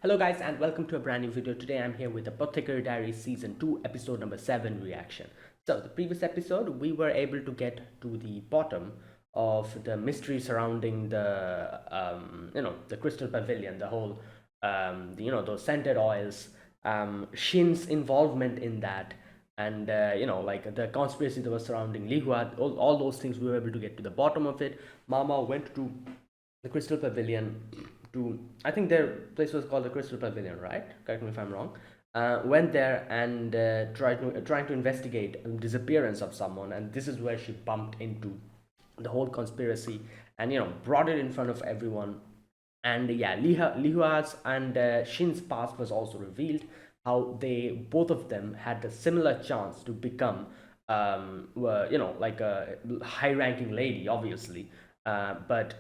Hello guys and welcome to a brand new video. Today I'm here with Apothecary Diaries Season 2 episode number 7 reaction. So the previous episode we were able to get to the bottom of the mystery surrounding the crystal pavilion, the whole those scented oils, Shin's involvement in that, and like the conspiracy that was surrounding Lihua, all those things we were able to get to the bottom of it. Mama went to the Crystal Pavilion to, I think their place was called the Crystal Pavilion, right? Correct me if I'm wrong. Went there and trying to investigate the disappearance of someone, and this is where she bumped into the whole conspiracy and brought it in front of everyone. And yeah, Lihua's and Shin's past was also revealed. How they both of them had a similar chance to become, like a high-ranking lady, obviously. But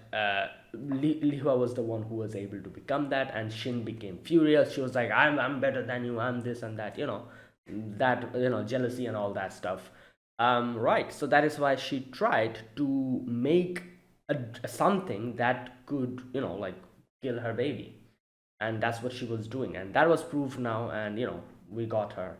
Lihua was the one who was able to become that, and Shin became furious. She was like, "I'm better than you. I'm this and that." That jealousy and all that stuff. Right. So that is why she tried to make something that could like kill her baby, and that's what she was doing, and that was proved now, and we got her.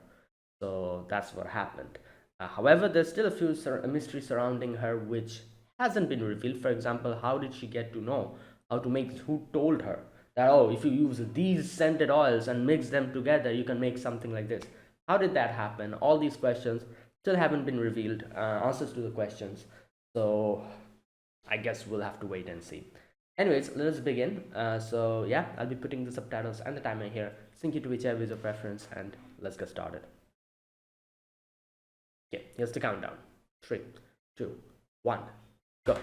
So that's what happened. However, there's still a few mysteries surrounding her which hasn't been revealed. For example, how did she get to know how to make, who told her that, oh, if you use these scented oils and mix them together you can make something like this? How did that happen? All these questions still haven't been revealed, answers to the questions. So I guess we'll have to wait and see. Anyways, let us begin. So yeah, I'll be putting the subtitles and the timer here. Sync it to whichever is your preference, and let's get started. Okay, here's the countdown. 3, 2, 1, go.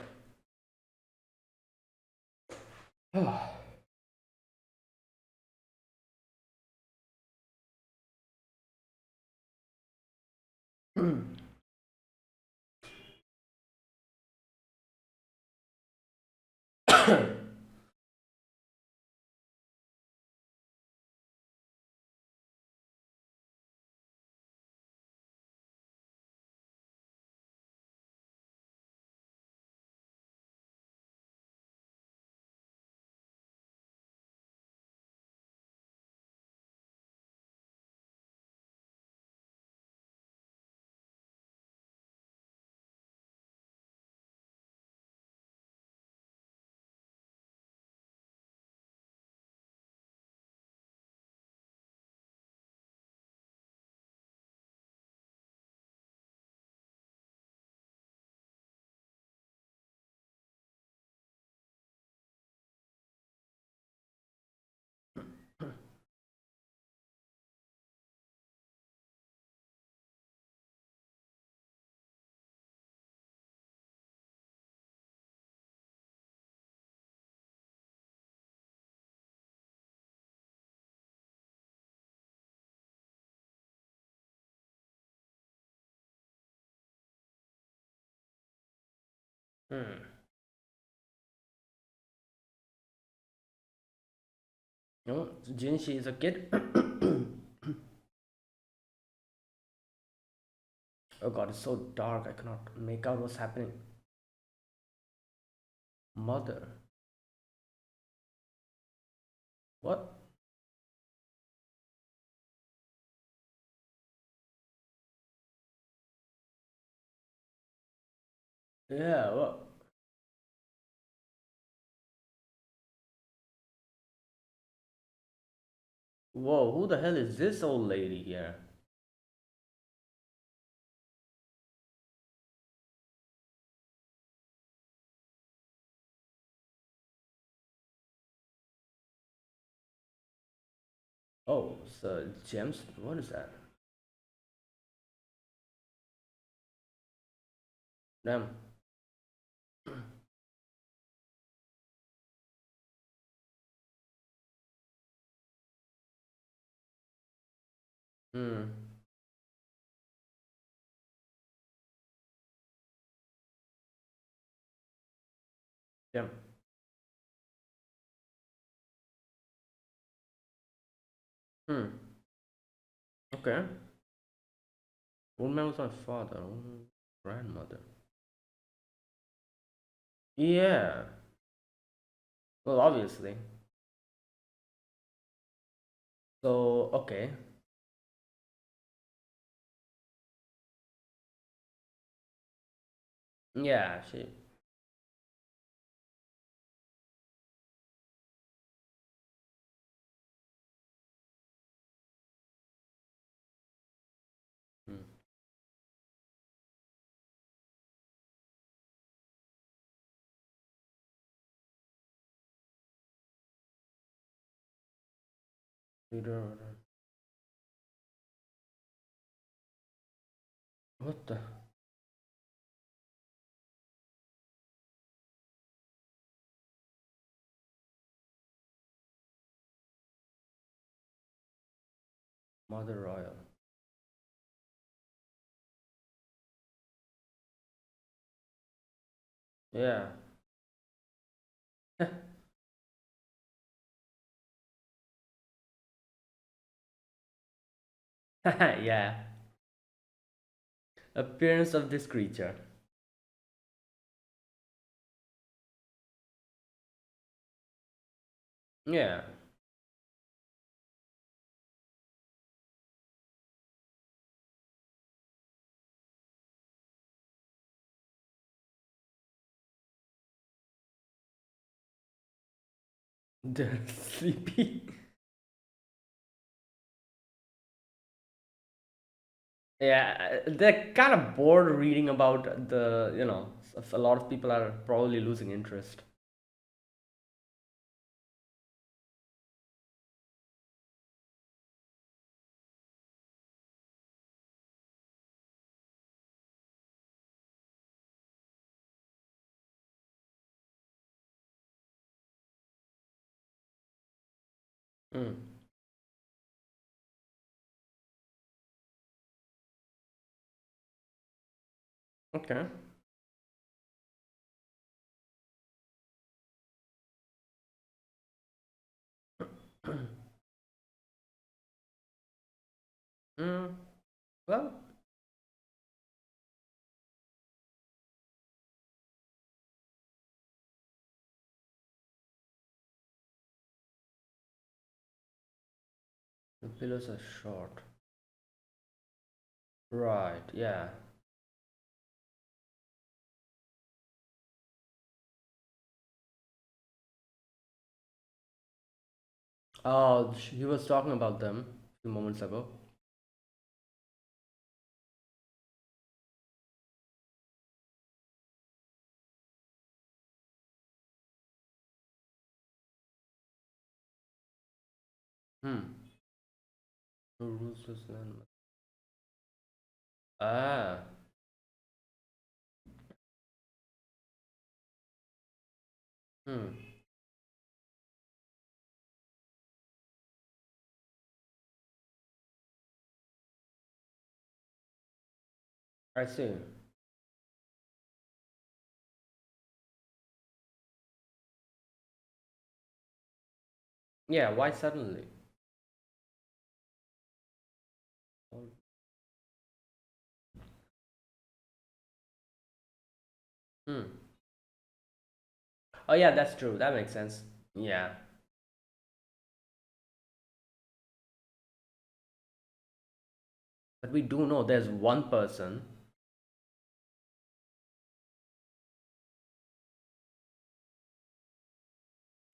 Hmm. No, Jinshi is a kid. Oh god, it's so dark. I cannot make out what's happening. Mother. What? Yeah, what? Whoa, who the hell is this old lady here? Oh, so James, what is that? Damn. Hmm. Damn. Hmm. Okay. Old man was my father. Old grandmother. Yeah. Well, obviously. So, okay. Yeah, she. Hmm. What the? Mother Royal. Yeah. Yeah. Appearance of this creature. Yeah. The sleepy. Yeah, they're kind of bored reading about a lot of people are probably losing interest. Mm. Okay. Mm. Well, the pillows are short. Right, yeah. Oh, he was talking about them a few moments ago. Hmm. No ruthless landmark. Ah. Hmm. I see. Yeah, why suddenly? Hmm. Oh yeah, that's true. That makes sense. Yeah. But we do know there's one person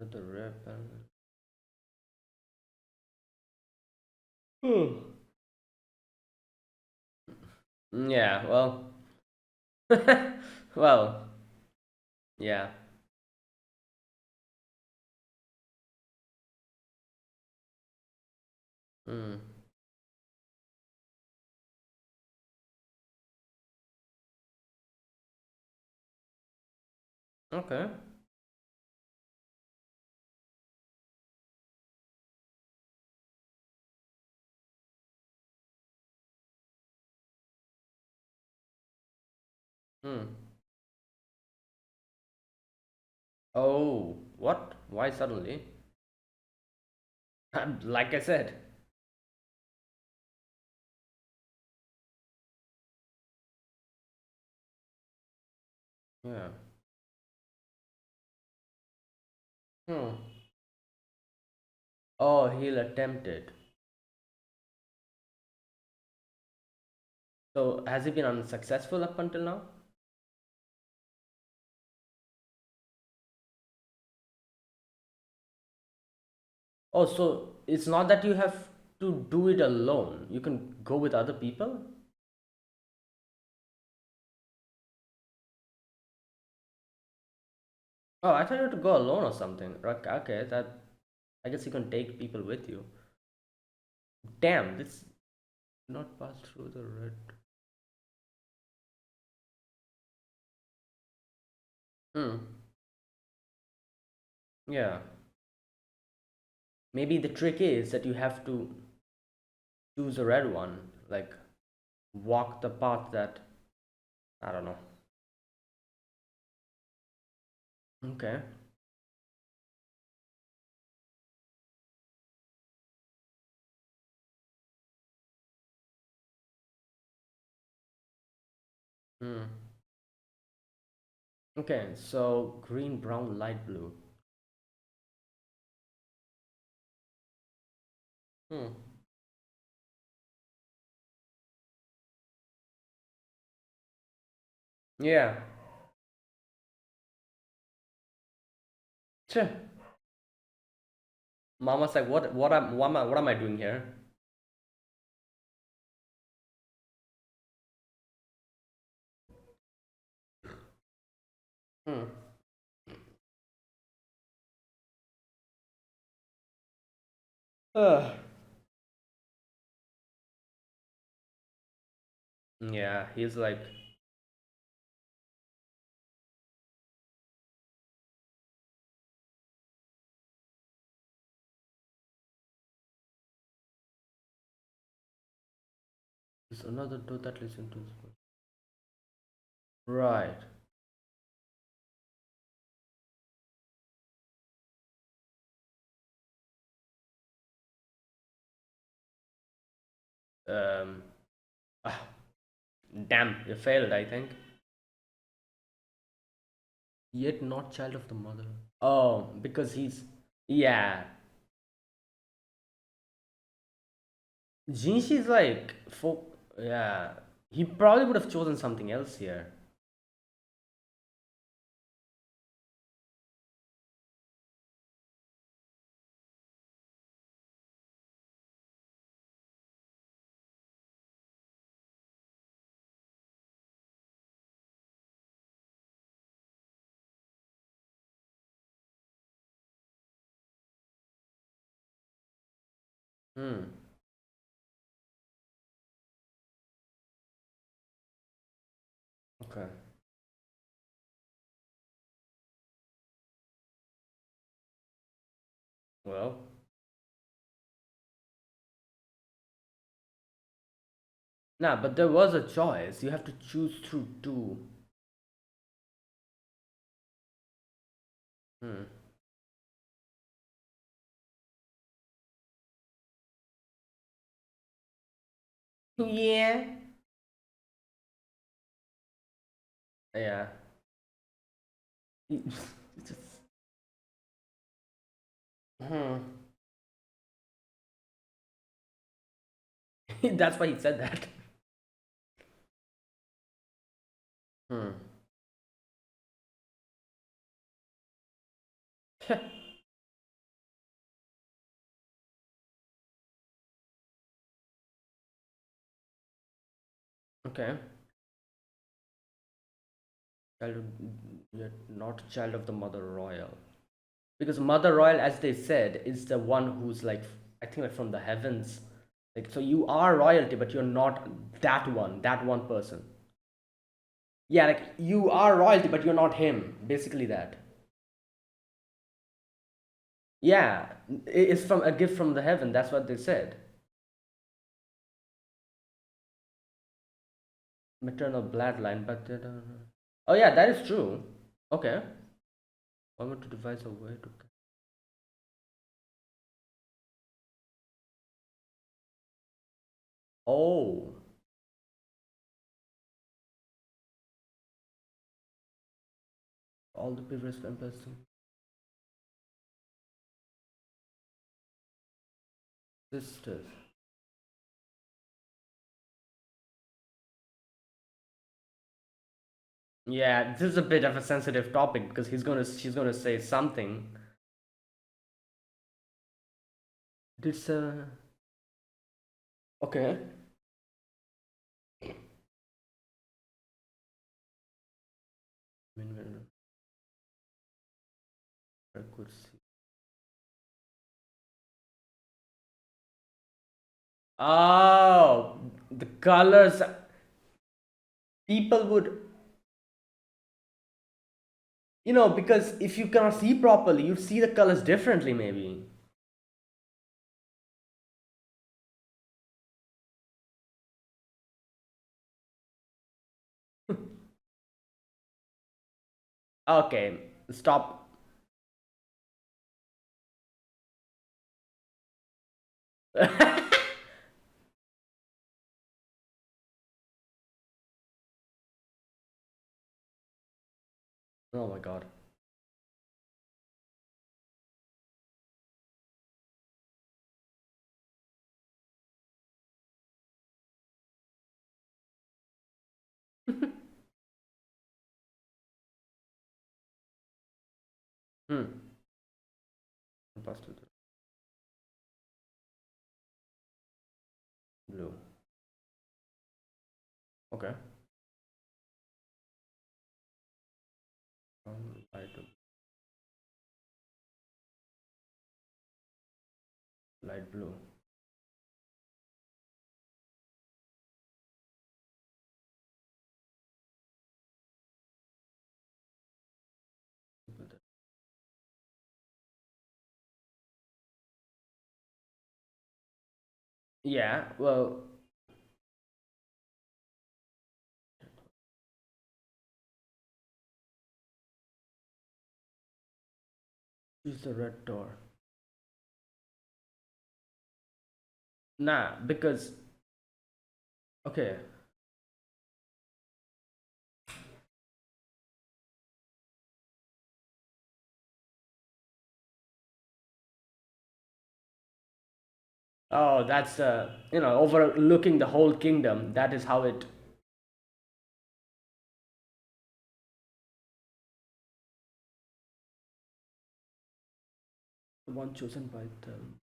with the rare pen. Hmm. Yeah, well, well, yeah. Hmm. Okay. Hmm. Oh, what? Why suddenly? Like I said. Yeah. Hmm. Oh, he'll attempt it. So has he been unsuccessful up until now? Oh, so it's not that you have to do it alone. You can go with other people? Oh, I thought you had to go alone or something. Okay, that I guess you can take people with you. Damn, this not pass through the red. Hmm. Yeah. Maybe the trick is that you have to choose a red one. Like walk the path that I don't know. Okay. Hmm. Okay, so green, brown, light blue. Hmm. Yeah. Sure. Mama's like, what am I doing here? Hmm. Ugh. Yeah, he's like, there's another door that leads into this. Right. Um. Ah, damn, you failed, I think. Yet not child of the mother. Oh, because he's. Yeah. Jinshi's like, folk. Yeah. He probably would have chosen something else here. Hmm. Okay. Well. Nah, but there was a choice. You have to choose through two. Hmm. Yeah. Yeah. It's just. Hmm. That's why he said that. Hmm. Okay. Child, yet not child of the mother royal. Because mother royal, as they said, is the one who's like, I think like from the heavens. Like, so you are royalty, but you're not that one person. Yeah, like you are royalty, but you're not him. Basically that. Yeah, it's from a gift from the heaven. That's what they said. Maternal bloodline, but they don't. Oh yeah, that is true. Okay. I want to devise a way to. Oh, all the previous vampires. Sisters. Yeah, this is a bit of a sensitive topic because she's gonna say something. This okay. I could see. Oh, the colors. People would, because if you cannot see properly, you see the colors differently, maybe. Okay, stop. Oh my god. Hmm. Pastel blue. Okay. Light, light blue. Yeah. Well, use the red door. Nah, because okay. Oh, that's overlooking the whole kingdom. That is how it. One chosen by them.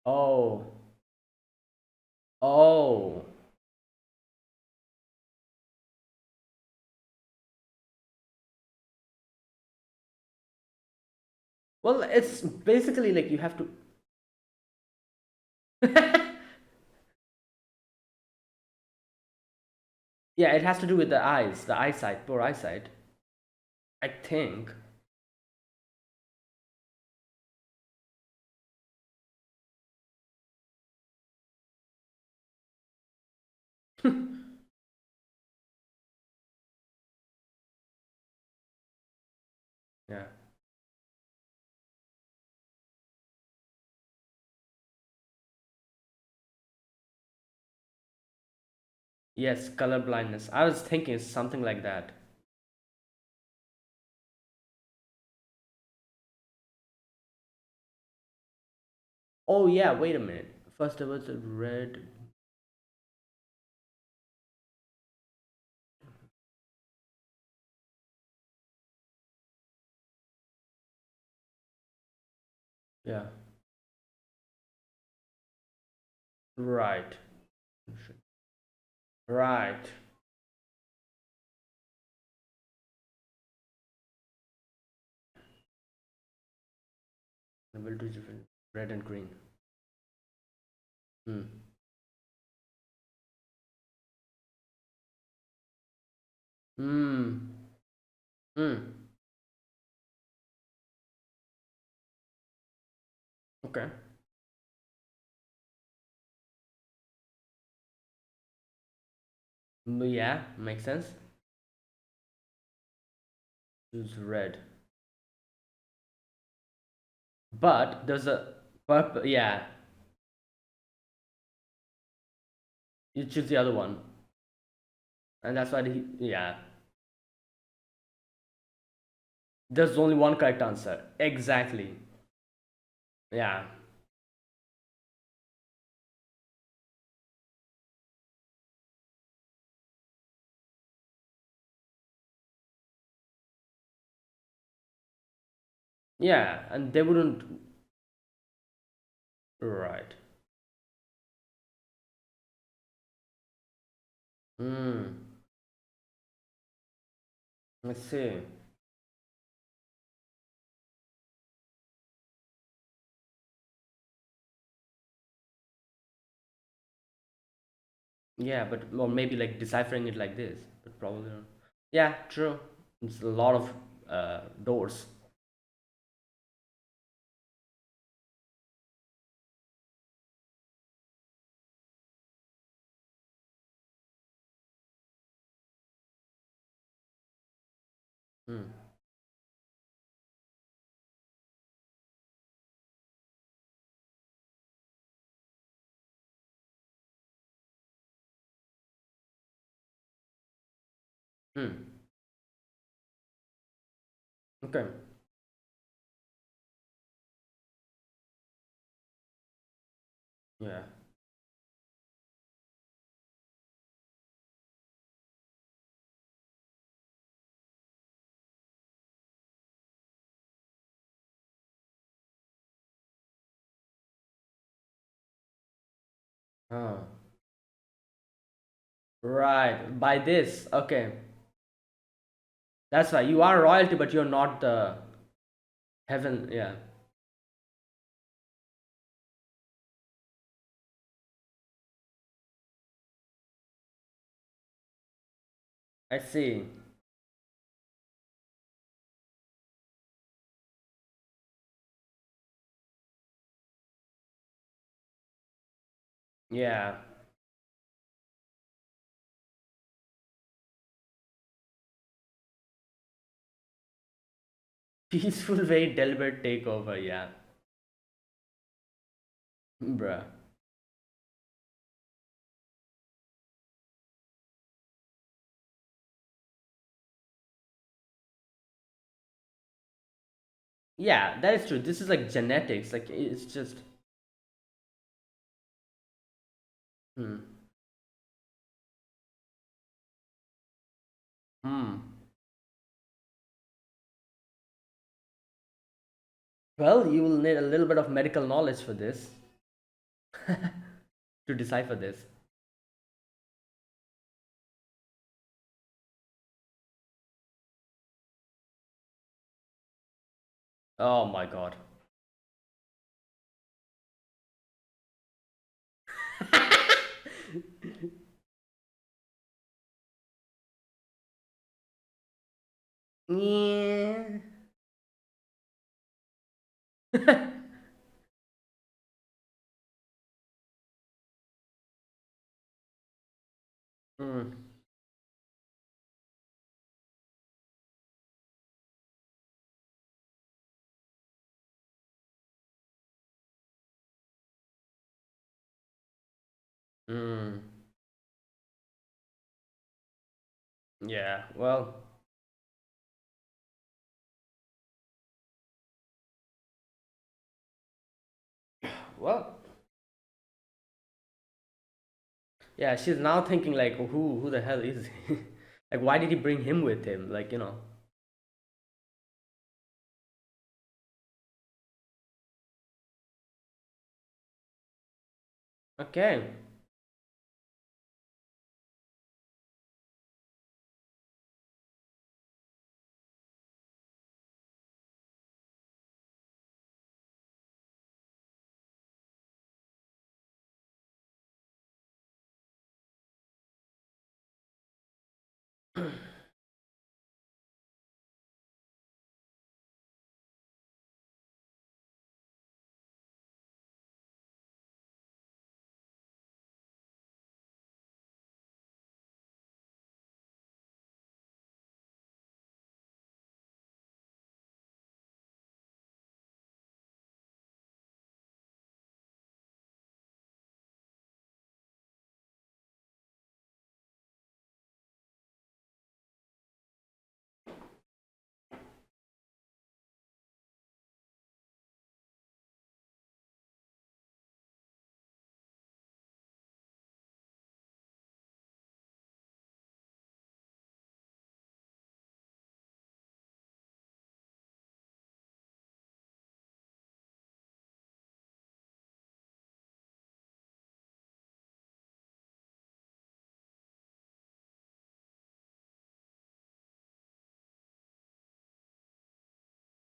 Oh. Oh. Well, it's basically like you have to. Yeah, it has to do with the eyes, the eyesight, poor eyesight. I think. Yeah. Yes, color blindness. I was thinking something like that. Oh yeah, wait a minute. First there was a red. Yeah. Right. Right. The will do different. Red and green. Hmm. Hmm. Hmm. Okay. Yeah, makes sense. Choose red. But there's a purple. Yeah, you choose the other one, and that's why he. Yeah, There's only one correct answer. Exactly. Yeah. Yeah, and they wouldn't. Right. Hmm. Let's see. Yeah, but or maybe like deciphering it like this, but probably not. Yeah, true. It's a lot of doors. Hmm. Hmm. Okay. Yeah. Oh. Right. By this. Okay. That's why you are royalty, but you're not the heaven. Yeah. I see. Yeah. Peaceful, very deliberate takeover. Yeah. Bruh. Yeah, that is true. This is like genetics. Like it's just. Hmm. Hmm. Well, you will need a little bit of medical knowledge for this to decipher this. Oh my god. Yeah. Hmm. Hmm. Yeah. Well. Yeah. She's now thinking like, who the hell is he? Like, why did he bring him with him? Like, you know. Okay.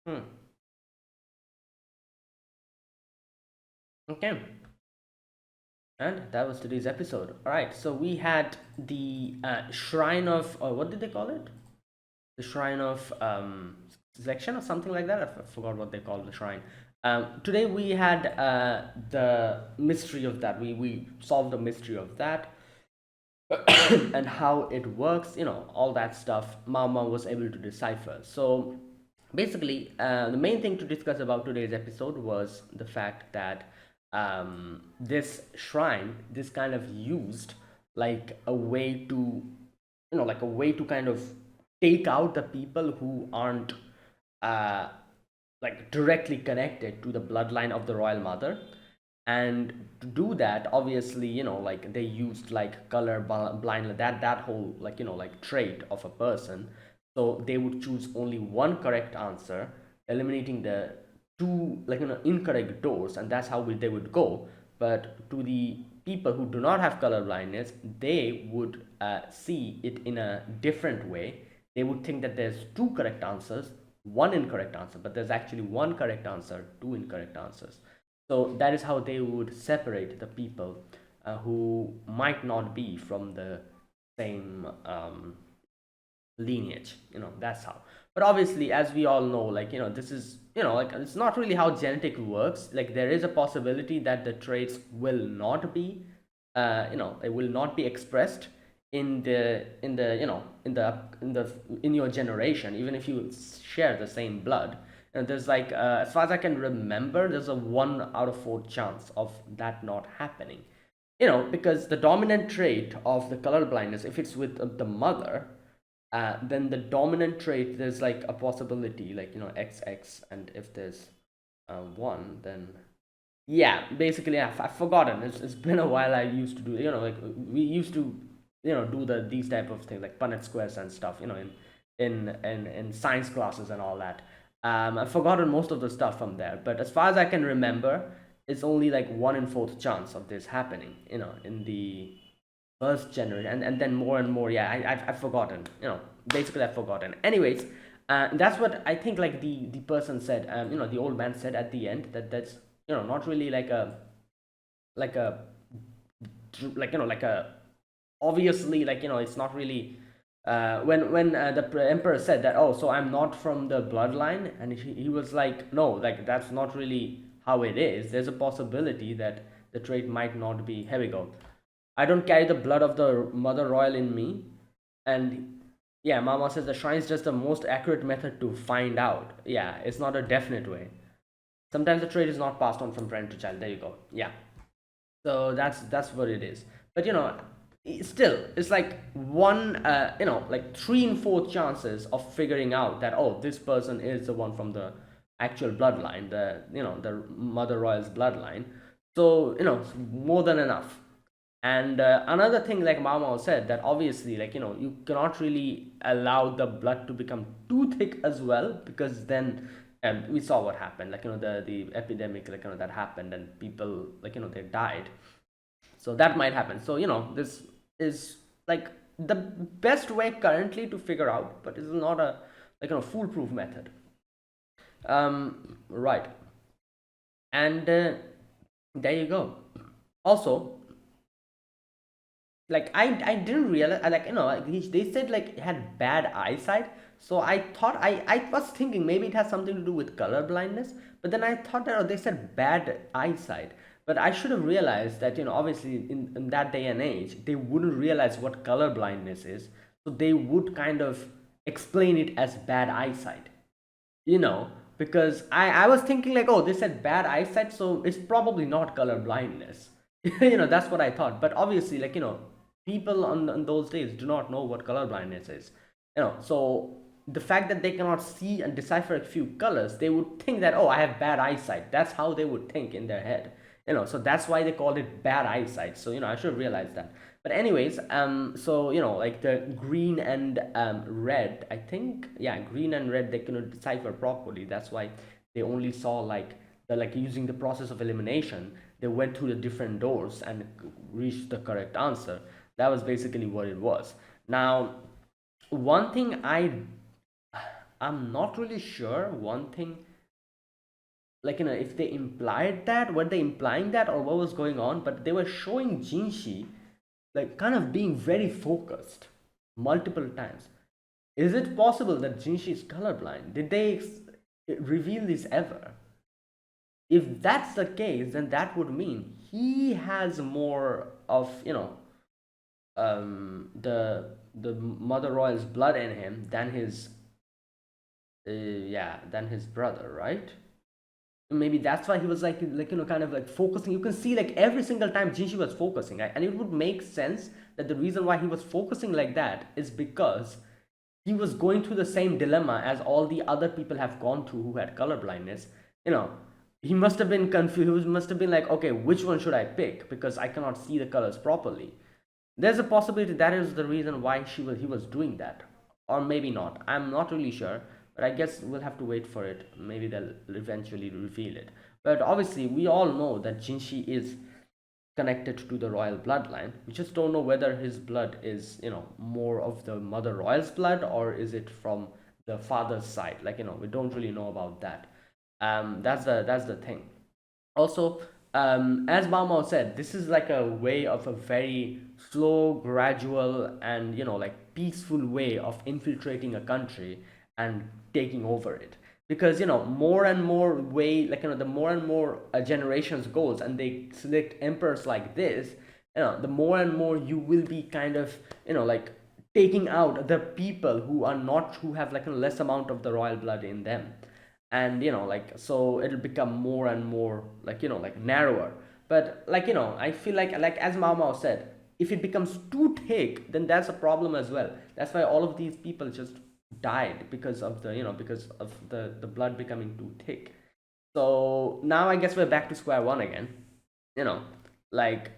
Hmm. Okay. And that was today's episode. All right. So we had the shrine of, or what did they call it? The shrine of selection or something like that. I forgot what they call the shrine. Today we had the mystery of that. We solved the mystery of that and how it works. All that stuff. Mama was able to decipher. So basically, the main thing to discuss about today's episode was the fact that this shrine, this kind of used like a way to, like a way to kind of take out the people who aren't uh, like directly connected to the bloodline of the royal mother. And to do that, obviously, like they used like color blind, that whole, like, like trait of a person. So they would choose only one correct answer, eliminating the two, like, incorrect doors, and that's how they would go. But to the people who do not have color blindness, they would see it in a different way. They would think that there's two correct answers, one incorrect answer, but there's actually one correct answer, two incorrect answers. So that is how they would separate the people who might not be from the same lineage. That's how. But obviously, as we all know, like, this is, like, it's not really how genetic works. Like, there is a possibility that the traits will not be, it will not be expressed in the in your generation, even if you share the same blood. And there's like, as far as I can remember, there's a 1 out of 4 chance of that not happening. Because the dominant trait of the color blindness, if it's with the mother, then the dominant trait, there's like a possibility, like, XX, and if there's 1, then yeah, basically, I've forgotten. It's been a while. I used to do, like, we used to, do these type of things like Punnett squares and stuff, in science classes and all that. I've forgotten most of the stuff from there, but as far as I can remember, it's only like 1 in 4th chance of this happening, in the first generation, and then more and more. Yeah, I've forgotten. Basically, I've forgotten. Anyways, that's what I think. Like the person said, the old man said at the end, that's, not really like a, like a, like a, obviously, like, it's not really. When the emperor said that, oh, so I'm not from the bloodline, and he was like, no, like, that's not really how it is. There's a possibility that the trait might not be. Here we go. I don't carry the blood of the mother royal in me. And yeah, Mama says the shrine is just the most accurate method to find out. Yeah, it's not a definite way. Sometimes the trait is not passed on from parent to child. There you go. Yeah. So that's what it is. But still, it's like one, like 3 in 4 chances of figuring out that, oh, this person is the one from the actual bloodline, the mother royal's bloodline. So more than enough. And another thing, like Mama said, that obviously, like, you cannot really allow the blood to become too thick as well, because then we saw what happened, like, the epidemic, like, that happened, and people, like, they died. So that might happen. So this is like the best way currently to figure out, but it's not a, like, foolproof method. Right. And there you go. Also, like, I didn't realize, like, like, they said like it had bad eyesight. So I thought, I was thinking maybe it has something to do with color blindness. But then I thought that, oh, they said bad eyesight. But I should have realized that, obviously, in that day and age, they wouldn't realize what color blindness is. So they would kind of explain it as bad eyesight, you know because I was thinking, like, oh, they said bad eyesight, so it's probably not color blindness. That's what I thought. But obviously, like, people on those days do not know what color blindness is. So the fact that they cannot see and decipher a few colors, they would think that, oh, I have bad eyesight. That's how they would think in their head. So that's why they called it bad eyesight. So I should have realized that. But anyways, so like the green and red, I think, yeah, green and red, they cannot decipher properly. That's why they only saw, like, like, using the process of elimination, they went through the different doors and reached the correct answer. That was basically what it was. Now, one thing I'm not really sure. One thing, like, if they implied that, were they implying that, or what was going on? But they were showing Jinshi like kind of being very focused multiple times. Is it possible that Jinshi is colorblind? Did they reveal this ever? If that's the case, then that would mean he has more of, the Mother Royal's blood in him than his yeah, than his brother, right? Maybe that's why he was like kind of like focusing. You can see like every single time Jinshi was focusing, right? And it would make sense that the reason why he was focusing like that is because he was going through the same dilemma as all the other people have gone through who had color blindness. you know he must have been confused. He must have been like, okay, which one should I pick, because I cannot see the colors properly. There's a possibility that is the reason why he was doing that, or maybe not. I'm not really sure, but I guess we'll have to wait for it. Maybe they'll eventually reveal it. But obviously, we all know that Jinshi is connected to the royal bloodline. We just don't know whether his blood is, more of the Mother Royal's blood, or is it from the father's side. Like, we don't really know about that. That's the thing. Also, as Mao said, this is like a way of a very slow, gradual, and like peaceful way of infiltrating a country and taking over it. Because more and more way, like the more and more generations goes, and they select emperors like this, the more and more you will be kind of like taking out the people who have like a less amount of the royal blood in them. And like, so it'll become more and more like like narrower. But like I feel like as Mao said, if it becomes too thick, then that's a problem as well. That's why all of these people just died, because of the blood becoming too thick. So now I guess we're back to square one again. you know like,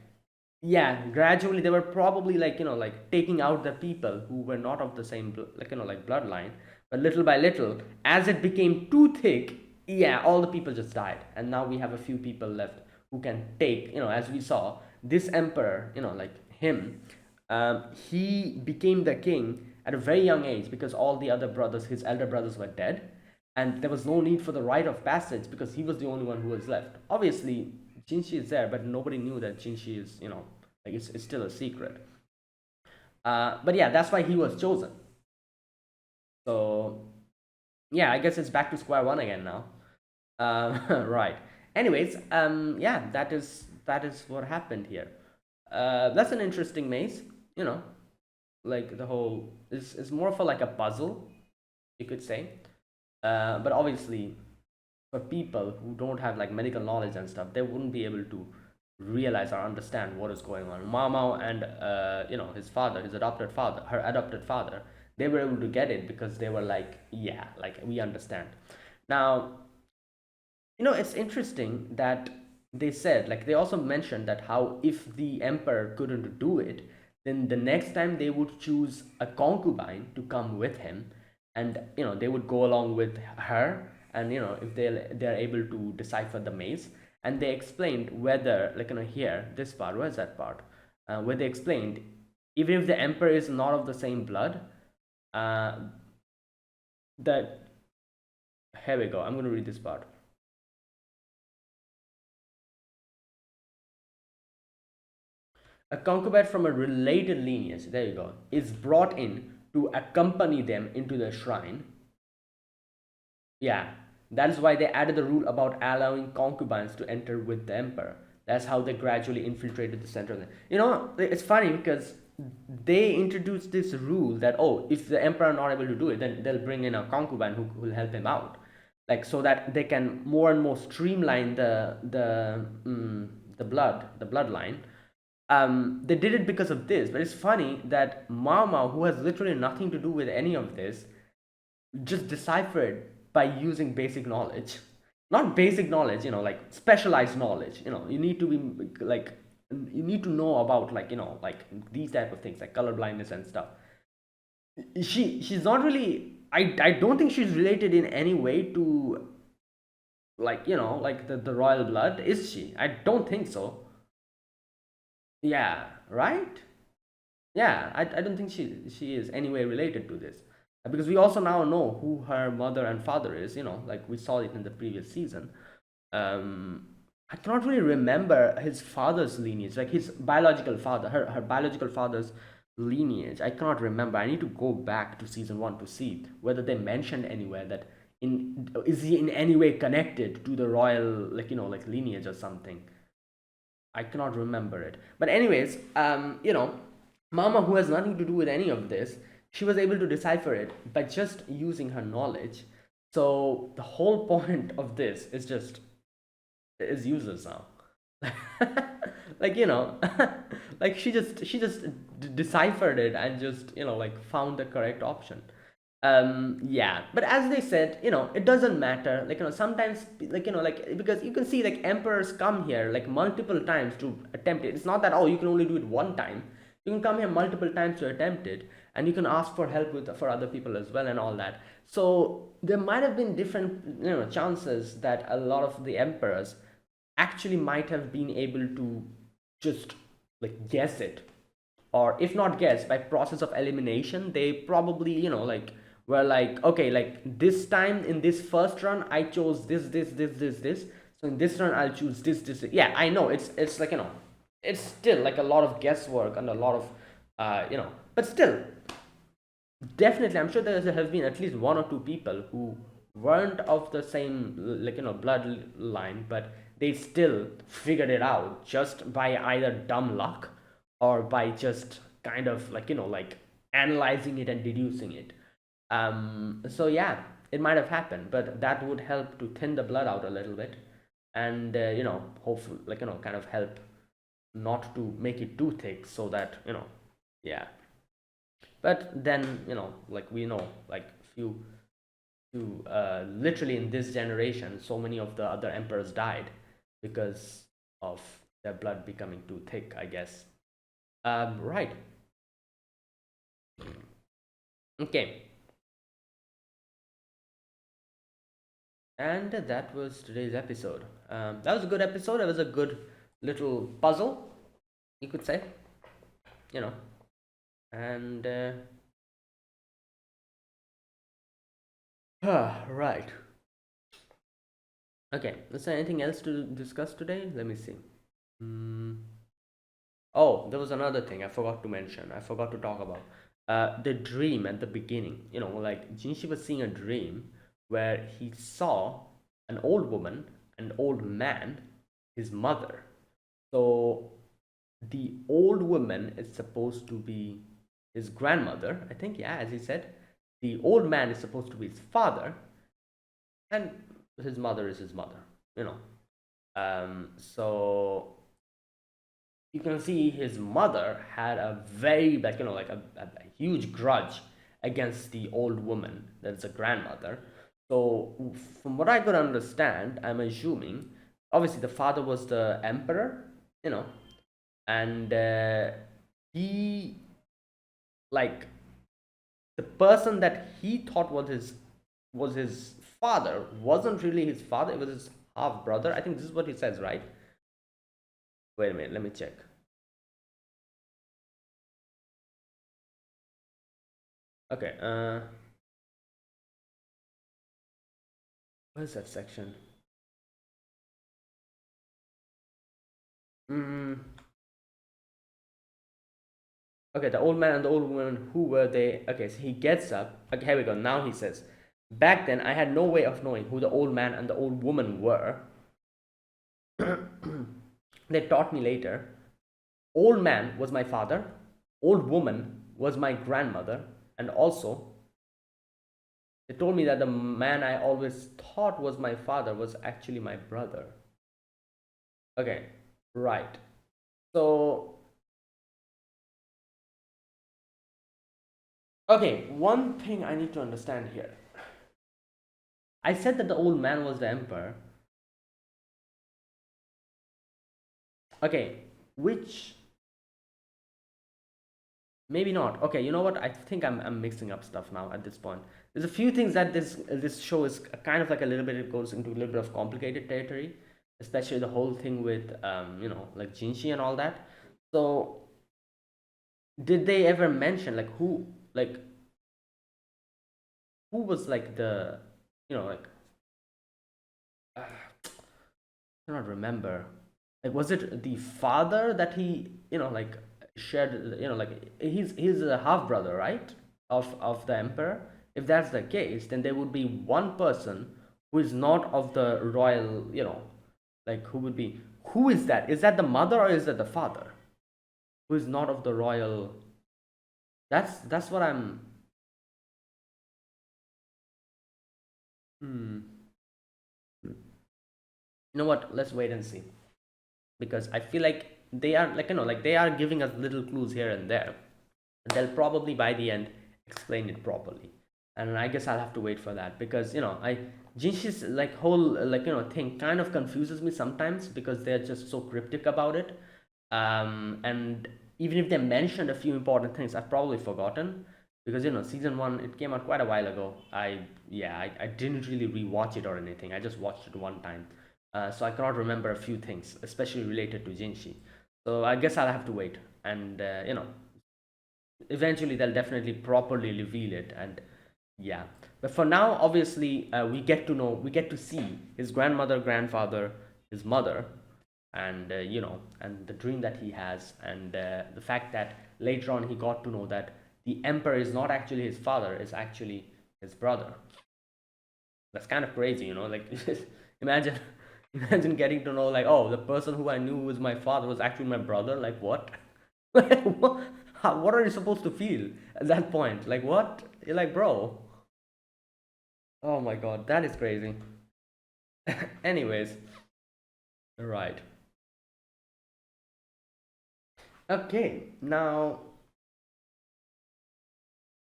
yeah, gradually they were probably like like taking out the people who were not of the same like like bloodline. But little by little, as it became too thick, yeah, all the people just died, and now we have a few people left who can take, as we saw, this emperor, like him. He became the king at a very young age, because all the other brothers, his elder brothers, were dead, and there was no need for the rite of passage, because he was the only one who was left. Obviously, Jinshi is there, but nobody knew that Jinshi is, like, it's still a secret. But yeah, that's why he was chosen. So yeah, I guess it's back to square one again now. Right. Anyways, yeah, that is what happened here. That's an interesting maze. You know, like the whole is more of a like a puzzle, you could say. But obviously, for people who don't have like medical knowledge and stuff, they wouldn't be able to realize or understand what is going on. Mama and his father, his adopted father, her adopted father, they were able to get it, because they were like, yeah, like we understand. Now, it's interesting that they said, like, they also mentioned that how if the emperor couldn't do it, then the next time they would choose a concubine to come with him, and they would go along with her, and if they're able to decipher the maze. And they explained whether, like, here, this part, where's that part, where they explained, even if the emperor is not of the same blood, uh that here we go, I'm going to read this part. A concubine from a related lineage, there you go, is brought in to accompany them into the shrine. Yeah, that is why they added the rule about allowing concubines to enter with the emperor. That's how they gradually infiltrated the center of the. It's funny because they introduced this rule that, oh, if the emperor not able to do it, then they'll bring in a concubine who will help him out, like, so that they can more and more streamline the bloodline. They did it because of this. But it's funny that Mama, who has literally nothing to do with any of this, just decipher it by using basic knowledge. Not basic knowledge, like specialized knowledge. You need to be like, you need to know about, like, like these type of things, like color blindness and stuff. She's not really, I don't think she's related in any way to, like, like the royal blood. Is she? I don't think so. Yeah, right. Yeah, I don't think she is anyway related to this. because we also now know who her mother and father is. Like we saw it in the previous season. um I cannot really remember his father's lineage, like his biological father, her biological father's lineage. I cannot remember. I need to go back to season 1 to see whether they mentioned anywhere that in is he in any way connected to the royal, like like lineage or something. I cannot remember it. But anyways, Mama, who has nothing to do with any of this, she was able to decipher it by just using her knowledge. So the whole point of this is useless now. Like like she just deciphered it and just like found the correct option. Yeah, but as they said, it doesn't matter, like sometimes, like like, because you can see like emperors come here like multiple times to attempt it. It's not that, oh, you can only do it one time. You can come here multiple times to attempt it, and you can ask for help with for other people as well and all that. So there might have been different chances that a lot of the emperors actually might have been able to just like guess it, or if not guess, by process of elimination, they probably like were like, okay, like this time in this first run I chose this, so in this run I'll choose this. Yeah, I know it's like it's still like a lot of guesswork and a lot of but still, definitely, I'm sure there has been at least one or two people who weren't of the same, like bloodline, but they still figured it out just by either dumb luck or by just kind of like like analyzing it and deducing it. So yeah, it might have happened, but that would help to thin the blood out a little bit, and hopefully, like kind of help not to make it too thick, so that yeah. But then like we know, like few literally in this generation, so many of the other emperors died because of their blood becoming too thick, I guess. Right. Okay. And that was today's episode. That was a good episode. It was a good little puzzle, you could say. You know, and right. Okay. Is there anything else to discuss today? Let me see. Hmm. Oh, there was another thing I forgot to mention. I forgot to talk about the dream at the beginning. Like Jinshi was seeing a dream where he saw an old woman, an old man, his mother. So the old woman is supposed to be his grandmother, I think. Yeah, as he said, the old man is supposed to be his father, and his mother is his mother. You know. So you can see his mother had a very, like like a huge grudge against the old woman that's a grandmother. So from what I could understand, I'm assuming obviously the father was the emperor, you know and he, like, the person that he thought was his father wasn't really his father. It was his half brother. I think this is what he says, right? Wait a minute, let me check. Okay, where's that section? Mm, okay, the old man and the old woman, who were they? Okay, so he gets up. Okay, here we go. Now he says, back then I had no way of knowing who the old man and the old woman were. They taught me later. Old man was my father, old woman was my grandmother, and also they told me that the man I always thought was my father was actually my brother. Okay, right. So, okay, one thing I need to understand here. I said that the old man was the emperor. Okay, which maybe not. Okay, you know what? I think I'm mixing up stuff now at this point. There's a few things that this show is kind of like a little bit. It goes into a little bit of complicated territory, especially the whole thing with like Jinshi and all that. So did they ever mention like who, like who was like the, like, uh, I cannot remember. Like, was it the father that he, like, shared, like, he's a half brother, right? Of the emperor. If that's the case, then there would be one person who is not of the royal, like, who would be, who is that? Is that the mother or is that the father? Who is not of the royal? That's what I'm. Hmm. You know what? Let's wait and see, because I feel like they are, like, like, they are giving us little clues here and there. They'll probably by the end explain it properly, and I guess I'll have to wait for that, because I Jinshi's like whole, like, thing kind of confuses me sometimes, because they're just so cryptic about it. And even if they mentioned a few important things, I've probably forgotten, because season one, it came out quite a while ago. I didn't really rewatch it or anything. I just watched it one time, so I cannot remember a few things, especially related to Jinshi. So I guess I'll have to wait, and eventually they'll definitely properly reveal it. And yeah, but for now, obviously, we get to see his grandmother, grandfather, his mother, and and the dream that he has, and the fact that later on he got to know that the emperor is not actually his father, is actually his brother. That's kind of crazy, like, imagine imagine getting to know, like, oh, the person who I knew was my father was actually my brother. Like, what? Like, what are you supposed to feel at that point? Like, what? You're like, bro, oh my god, that is crazy. Anyways, right. Okay, now,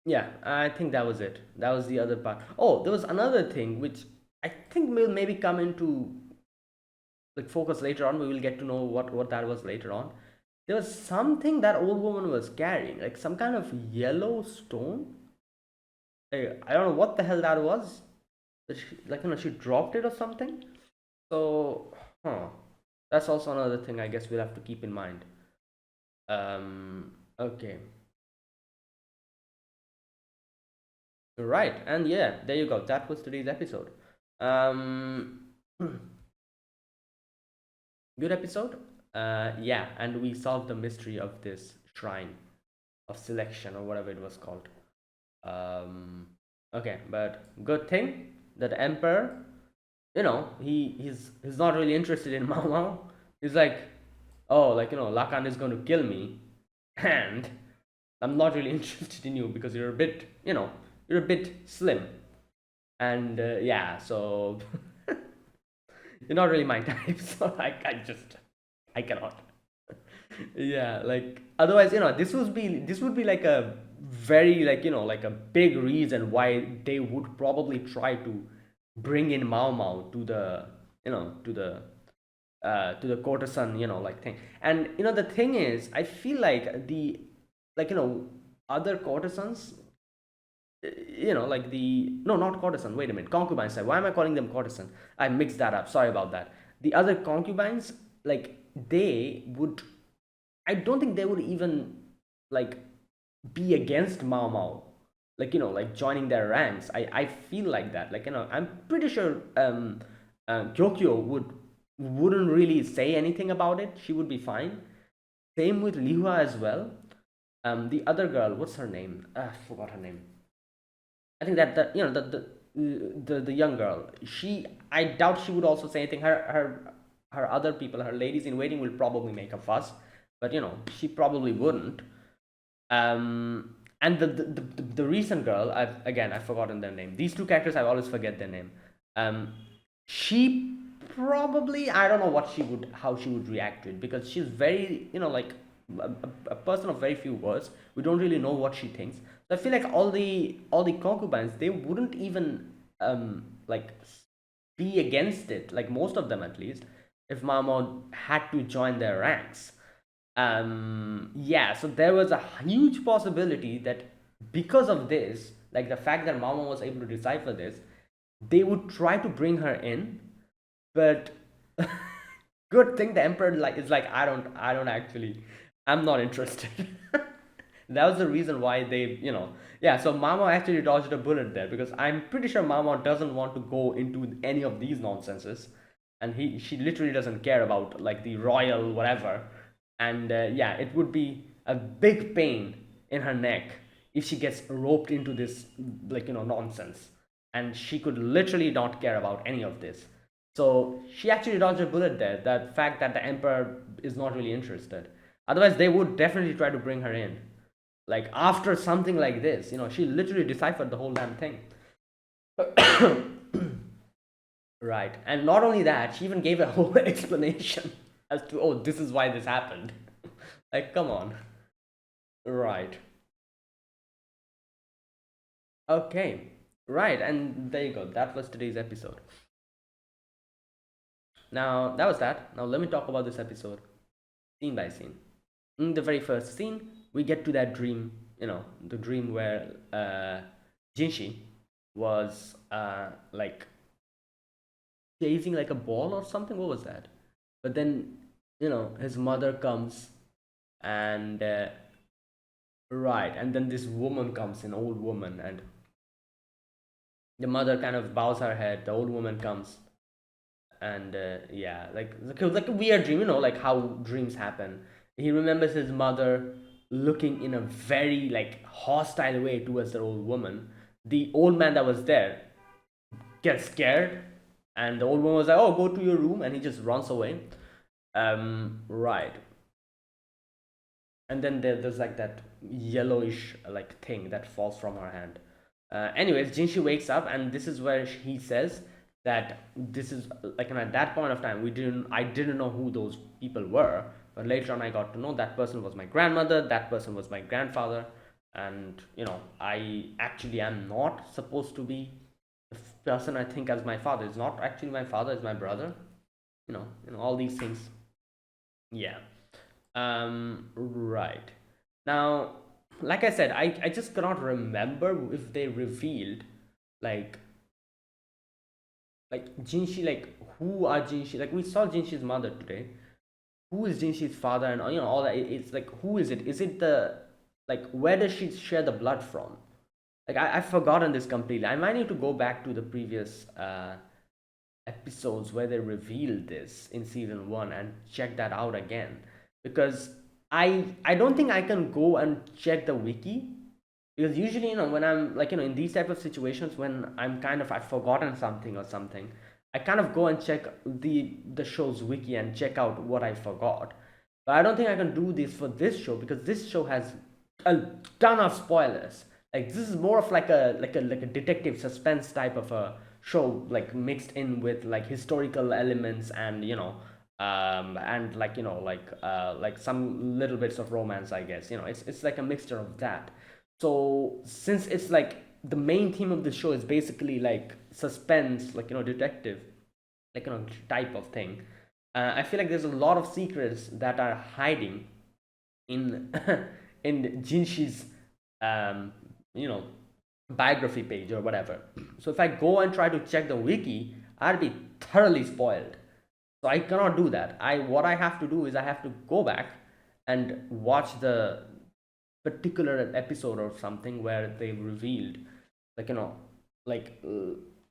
yeah, I think that was it. That was the other part. Oh, there was another thing which I think will maybe come into, like, focus later on. We will get to know what that was later on. There was something that old woman was carrying, like some kind of yellow stone. I don't know what the hell that was. Like, she dropped it or something. So, huh. That's also another thing I guess we'll have to keep in mind. Okay. Right. And yeah, there you go. That was today's episode. Um, Good episode. Yeah, and we solved the mystery of this shrine of selection, or whatever it was called. Um, okay, but good thing that the emperor, he's not really interested in Mao Mao. He's like, oh, like, Lakan is going to kill me, and I'm not really interested in you, because you're a bit, you're a bit slim, and yeah, so you're not really my type. So I cannot. Yeah, like, otherwise, this would be like a very, like, like a big reason why they would probably try to bring in Mao Mao to the, you know to the courtesan, like, thing. And the thing is, I feel like the, like, other courtesans, like the, no, not courtesan, wait a minute, concubines. Why am I calling them courtesan? I mixed that up, sorry about that. The other concubines, like, they would, I don't think they would even, like, be against Mao Mao, like, like, joining their ranks. I feel like that, like, I'm pretty sure Gyokyo wouldn't really say anything about it. She would be fine. Same with Lihua as well. The other girl, what's her name? I forgot her name. I think that the young girl. I doubt she would also say anything. Her other people, her ladies in waiting, will probably make a fuss, but she probably wouldn't. And the recent girl, I've forgotten their name. These two characters, I always forget their name. She probably, I don't know how she would react to it, because she's very, like, a person of very few words. We don't really know what she thinks. So I feel like all the concubines, they wouldn't even like, be against it, like, most of them at least, if Mamo had to join their ranks. Yeah, so there was a huge possibility that, because of this, like, the fact that Mama was able to decipher this, they would try to bring her in. But good thing the emperor, like, is like, I don't actually, I'm not interested. That was the reason why they, yeah. So Mama actually dodged a bullet there because I'm pretty sure Mama doesn't want to go into any of these nonsenses, and she literally doesn't care about like the royal whatever, and yeah, it would be a big pain in her neck if she gets roped into this like nonsense, and she could literally not care about any of this. So she actually dodged a bullet there. The fact that the emperor is not really interested. Otherwise, they would definitely try to bring her in. Like after something like this, she literally deciphered the whole damn thing. Right. And not only that, she even gave a whole explanation as to, oh, this is why this happened. Like, come on. Right. Okay. Right. And there you go. That was today's episode. Now, that was that. Now, let me talk about this episode scene by scene. In the very first scene, we get to that dream, the dream where Jinshi was like chasing like a ball or something. What was that? But then, his mother comes and right, and then this woman comes, an old woman, and the mother kind of bows her head. The old woman comes, and yeah, like a weird dream, like how dreams happen. He remembers his mother looking in a very like hostile way towards the old woman. The old man that was there gets scared, and the old woman was like, "Oh, go to your room," and he just runs away. Right, and then there's like that yellowish like thing that falls from her hand. Anyways, Jinshi wakes up, and this is where he says that this is like, and at that point of time, I didn't know who those people were, but later on I got to know that person was my grandmother, that person was my grandfather, and I actually am not supposed to be the person I think as my father. Is not actually my father, is my brother. All these things. Yeah. Right. Now, like I said, I just cannot remember if they revealed like Jinshi, like who are Jinshi? Like we saw Jinshi's mother today. Who is Jinshi's father, and all that. It's like, who is it? Is it the like, where does she share the blood from? Like I've forgotten this completely. I might need to go back to the previous episodes where they revealed this in season one and check that out again, because I don't think I can go and check the wiki, because usually when I'm like in these type of situations, when I've forgotten something or something, I kind of go and check the show's wiki and check out what I forgot. But I don't think I can do this for this show, because this show has a ton of spoilers. Like this is more of like a detective suspense type of a show, like mixed in with like historical elements, and and like some little bits of romance, I guess. It's like a mixture of that. So since it's like the main theme of the show is basically like suspense, like detective, like type of thing, I feel like there's a lot of secrets that are hiding in in Jinshi's um you know biography page or whatever. So if I go and try to check the wiki, I'd be thoroughly spoiled. So I cannot do that. What I have to do is I have to go back and watch the particular episode or something where they revealed, like like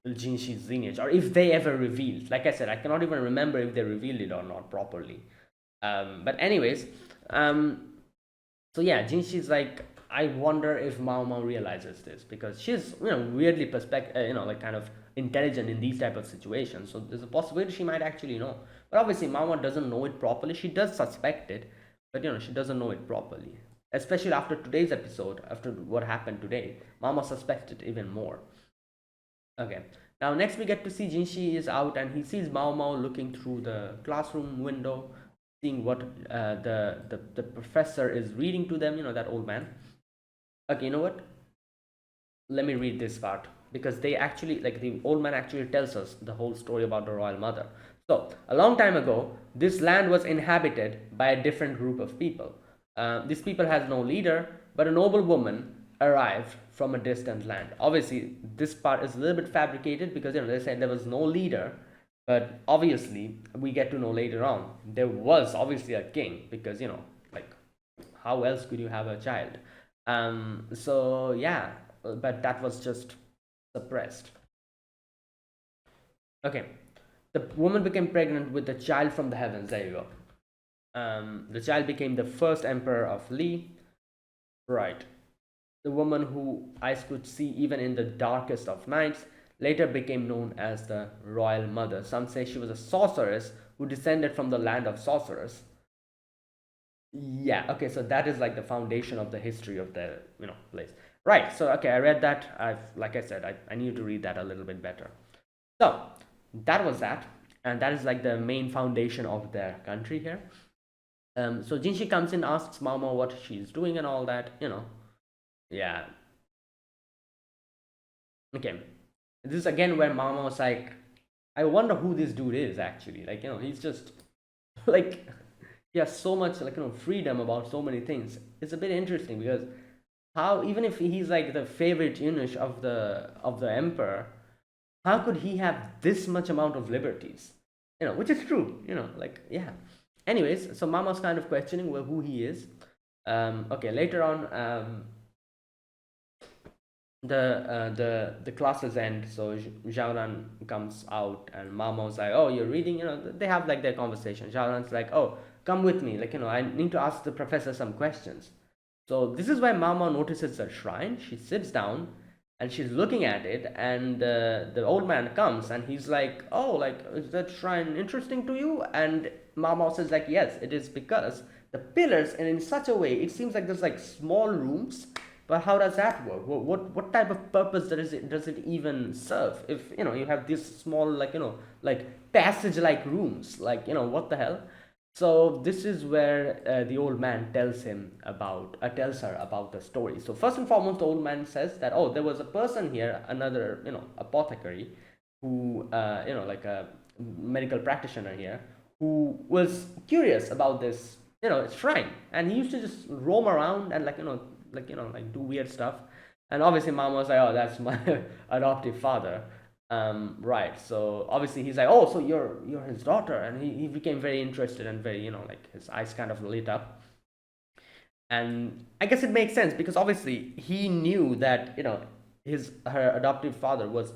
Jinshi's lineage, or if they ever revealed. Like I said, I cannot even remember if they revealed it or not properly. But anyways, um, so yeah, Jinshi's like, I wonder if Mao Mao realizes this, because she's weirdly like kind of intelligent in these type of situations. So there's a possibility she might actually know. But obviously Mao Mao doesn't know it properly. She does suspect it, but she doesn't know it properly. Especially after today's episode, after what happened today, Mama suspected even more. Okay. Now next we get to see Jinshi is out, and he sees Mao Mao looking through the classroom window, seeing what the professor is reading to them. That old man. Okay, you know what? Let me read this part, because they actually, like, the old man actually tells us the whole story about the royal mother. So a long time ago, this land was inhabited by a different group of people. These people has no leader, but a noble woman arrived from a distant land. Obviously this part is a little bit fabricated, because they said there was no leader, but obviously we get to know later on there was obviously a king, because like, how else could you have a child? So yeah, but that was just suppressed. Okay, the woman became pregnant with a child from the heavens. There you go. The child became the first emperor of Li. Right. The woman who eyes could see even in the darkest of nights later became known as the royal mother. Some say she was a sorceress who descended from the land of sorcerers. Yeah, okay, so that is like the foundation of the history of the place. Right. So okay, I read that. I've like I said, I need to read that a little bit better. So that was that, and that is like the main foundation of their country here. So Jinshi comes in, asks Mama what she's doing and all that. Yeah. Okay. This is again where Mama was like, I wonder who this dude is actually. Like, he's just like he has so much like freedom about so many things. It's a bit interesting because how even if he's like the favorite eunuch of the emperor, how could he have this much amount of liberties? Which is true. Like yeah. Anyways, so Mama's kind of questioning who he is. Okay, later on, the classes end, so Xiaoran comes out and Mama was like, oh, you're reading, they have like their conversation. Xiaoran's like, oh, come with me, like, I need to ask the professor some questions. So this is why Mama notices the shrine. She sits down and she's looking at it, and the old man comes and he's like, oh, like, is that shrine interesting to you? And Mama says like, yes, it is, because the pillars, and in such a way it seems like there's like small rooms, but how does that work? What type of purpose does it even serve? If you have these small like like passage like rooms, like what the hell? So this is where the old man tells her about the story. So first and foremost, the old man says that, oh, there was a person here, another apothecary, who like a medical practitioner here, who was curious about this shrine, and he used to just roam around and like do weird stuff. And obviously Mama was like, oh, that's my adoptive father. Right, so obviously he's like, oh, so you're his daughter, and he became very interested and very like his eyes kind of lit up. And I guess it makes sense because obviously he knew that her adoptive father was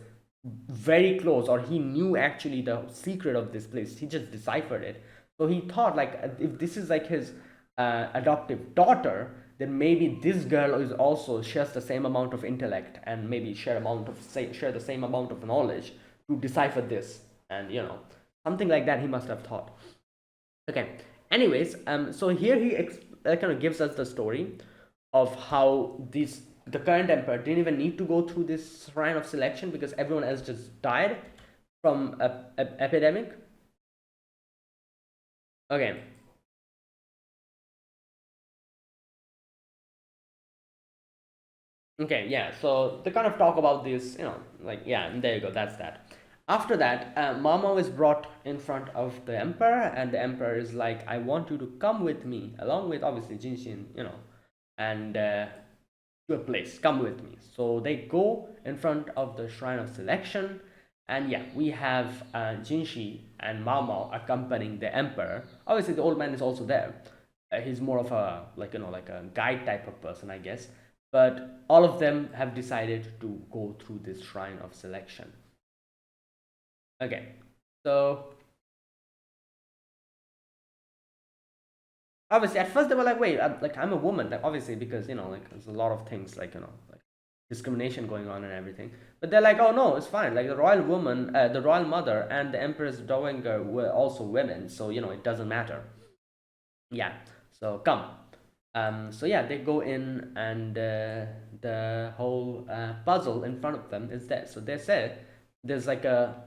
very close, or he knew actually the secret of this place. He just deciphered it. So he thought like, if this is like his adoptive daughter, then maybe this girl is also shares the same amount of intellect, and maybe share the same amount of knowledge to decipher this, and something like that he must have thought. Okay. Anyways, so here he kind of gives us the story of how the current emperor didn't even need to go through this shrine of selection because everyone else just died from a epidemic. Okay. Okay, yeah. So they kind of talk about this, like yeah, and there you go. That's that. After that, Mama is brought in front of the emperor, and the emperor is like, "I want you to come with me, along with obviously Jinshin, and to a place. Come with me." So they go in front of the shrine of selection, and yeah, we have Jinshi and Mama accompanying the emperor. Obviously, the old man is also there. He's more of a like a guide type of person, I guess. But all of them have decided to go through this shrine of selection. Okay, so obviously at first they were like, wait, I'm a woman, like obviously because like there's a lot of things like like discrimination going on and everything. But they're like, oh no, it's fine. Like the royal woman, the royal mother, and the empress dowager were also women, so it doesn't matter. Yeah. So come. So yeah, they go in, and the whole puzzle in front of them is there. So they said there's like a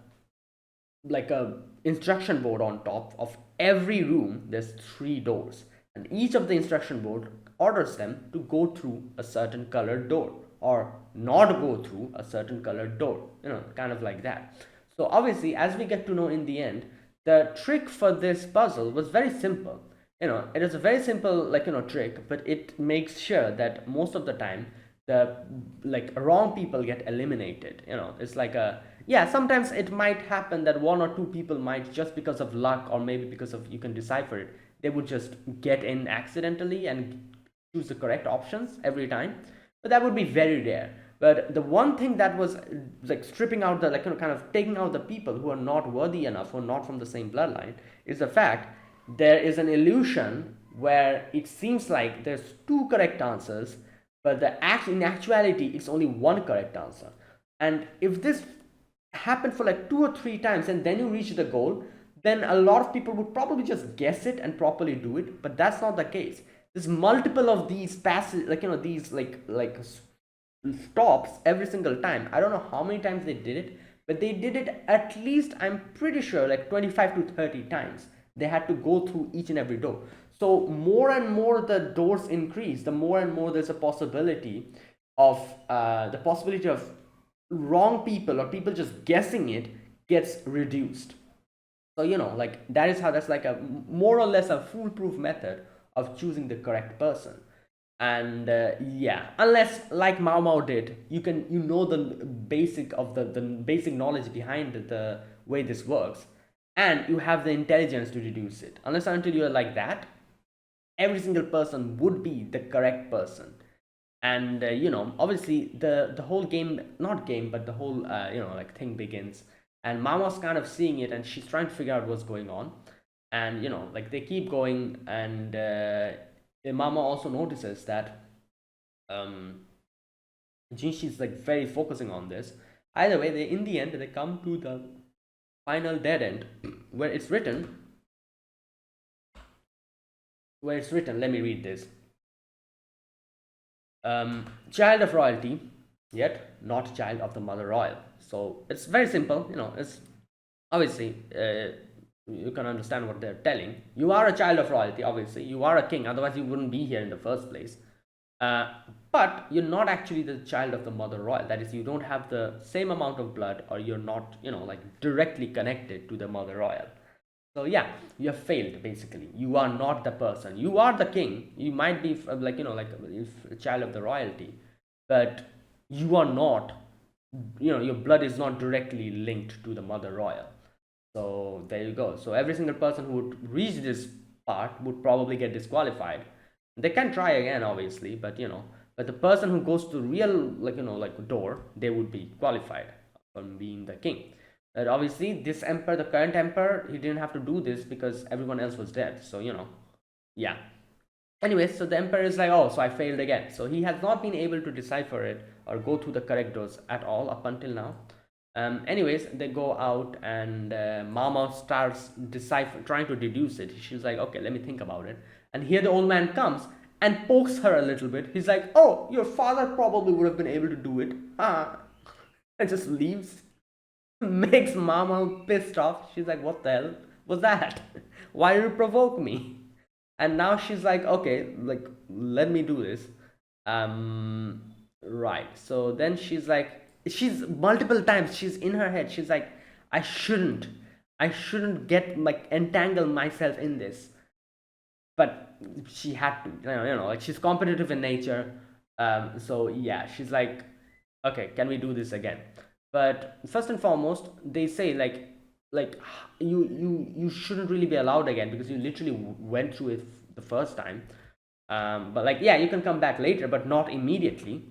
instruction board on top of every room. There's three doors, and each of the instruction board orders them to go through a certain colored door or not go through a certain colored door, kind of like that. So obviously, as we get to know in the end, the trick for this puzzle was very simple. It is a very simple like trick, but it makes sure that most of the time the like wrong people get eliminated. It's like a yeah, sometimes it might happen that one or two people might, just because of luck or maybe because of you can decipher it, they would just get in accidentally and choose the correct options every time, but that would be very rare. But the one thing that was like stripping out the like kind of taking out the people who are not worthy enough, who are not from the same bloodline, is the fact there is an illusion where it seems like there's two correct answers, but in actuality it's only one correct answer. And if this happened for like 2 or 3 times and then you reach the goal, then a lot of people would probably just guess it and properly do it. But that's not the case. There's multiple of these passes, like these stops every single time. I don't know how many times they did it, but they did it at least, I'm pretty sure, like 25 to 30 times. They had to go through each and every door. So more and more the doors increase, the more and more there's a possibility of wrong people or people just guessing it gets reduced. So like that's like a more or less a foolproof method of choosing the correct person. And yeah, unless like Mao Mao did, the basic knowledge behind the way this works, and you have the intelligence to deduce it. Unless until you're like that, every single person would be the correct person. And obviously the whole game, not game, but the whole like thing begins, and Mama's kind of seeing it and she's trying to figure out what's going on. And like they keep going, and Mama also notices that Jinshi's like very focusing on this. Either way, in the end they come to the final dead end where it's written, let me read this. Child of royalty, yet not child of the mother royal. So it's very simple. It's obviously you can understand what they're telling. You are a child of royalty, obviously. You are a king, otherwise you wouldn't be here in the first place. But you're not actually the child of the mother royal. That is, you don't have the same amount of blood, or you're not, like directly connected to the mother royal. So yeah, you have failed basically. You are not the person. You are the king. You might be like a child of the royalty, but you are not. Your blood is not directly linked to the mother royal. So there you go. So every single person who would reach this part would probably get disqualified. They can try again, obviously, but but the person who goes to real like door, they would be qualified from being the king. And obviously, this emperor, the current emperor, he didn't have to do this because everyone else was dead. So yeah. Anyways, so the emperor is like, oh, so I failed again. So he has not been able to decipher it or go through the correct doors at all up until now. Anyways, they go out, and Mama starts trying to deduce it. She's like, okay, let me think about it. And here the old man comes and pokes her a little bit. He's like, oh, your father probably would have been able to do it. And just leaves. Makes Mama pissed off. She's like, what the hell was that? Why did you provoke me? And now she's like, okay, like, let me do this. Right. So then she's like, she's multiple times, she's in her head, she's like, I shouldn't get like entangle myself in this. But she had to, like she's competitive in nature. So yeah, she's like, okay, can we do this again? But first and foremost, they say like you shouldn't really be allowed again because you literally went through it the first time. But like, yeah, you can come back later, but not immediately.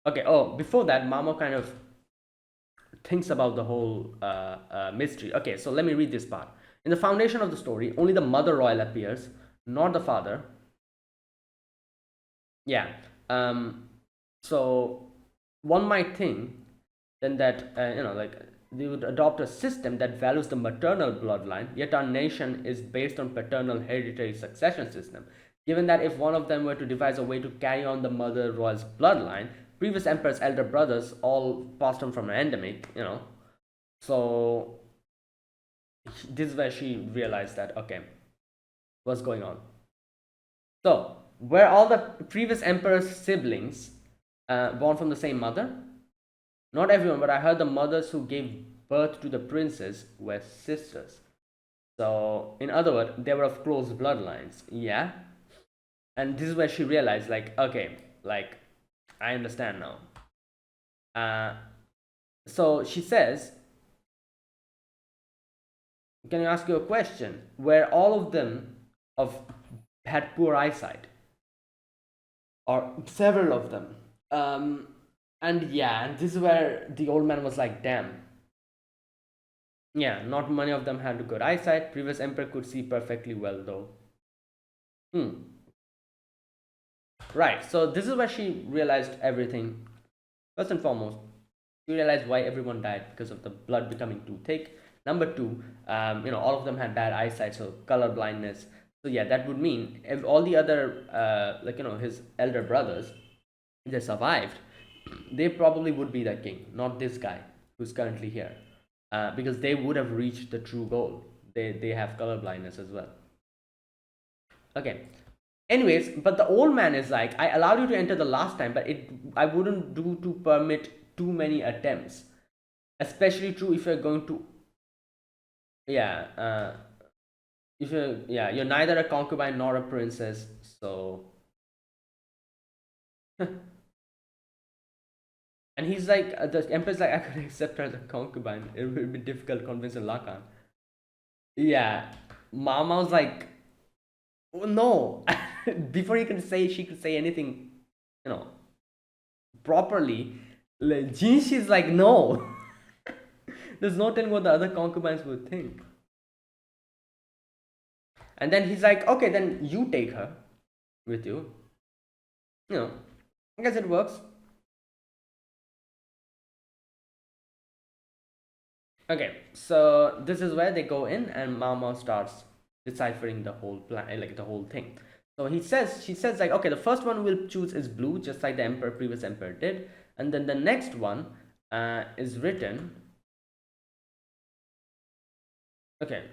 Okay, oh, before that, Mama kind of thinks about the whole mystery. Okay, so let me read this part. In the foundation of the story, only the mother royal appears, not the father. Yeah. So one might think then that like they would adopt a system that values the maternal bloodline, yet our nation is based on paternal hereditary succession system. Given that if one of them were to devise a way to carry on the mother royal's bloodline, previous emperor's elder brothers all passed on from an endemic, So this is where she realized that, okay, what's going on? So were all the previous emperor's siblings born from the same mother? Not everyone, but I heard the mothers who gave birth to the princes were sisters. So, in other words, they were of close bloodlines. Yeah. And this is where she realized, like, okay, like, I understand now. So she says, can I ask you a question? Were all of them of had poor eyesight, or several of them. Um, and yeah, and this is where the old man was like, damn. Yeah, not many of them had good eyesight. Previous emperor could see perfectly well, though. Hmm. Right. So this is where she realized everything. First and foremost, she realized why everyone died because of the blood becoming too thick. Number two, all of them had bad eyesight, so color blindness. So yeah, that would mean if all the other, his elder brothers, they survived, they probably would be the king, not this guy who's currently here, because they would have reached the true goal. They have color blindness as well. Okay. Anyways, but the old man is like, I allowed you to enter the last time, but I wouldn't do to permit too many attempts. Especially true if you're going to, yeah, if you're neither a concubine nor a princess, so. And he's like, the emperor's like, I could accept her as a concubine. It would be difficult convincing Lakan. Yeah, Mama was like, oh, no. Before she could say anything, you know, properly. Like, Jinshi's like, no. There's no telling what the other concubines would think. And then he's like, okay, then you take her with you. You know, I guess it works. Okay, so this is where they go in, and Mama starts deciphering the whole plan, like the whole thing. So she says like, okay, the first one we'll choose is blue, just like the previous emperor did, and then the next one is written. Okay,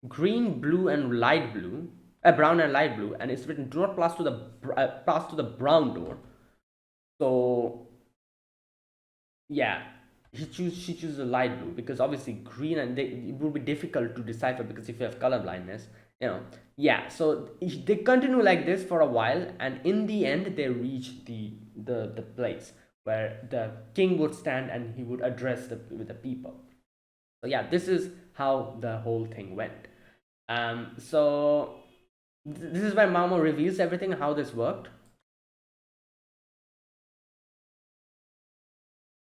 green, blue, and light blue, brown and light blue, and it's written, do not pass to the brown door. So yeah, she chooses a light blue because obviously green it would be difficult to decipher because if you have color blindness, yeah. So they continue like this for a while, and in the end they reach the place where the king would stand and he would address the people. So yeah, this is how the whole thing went. So this is where Mamo reveals everything, how this worked.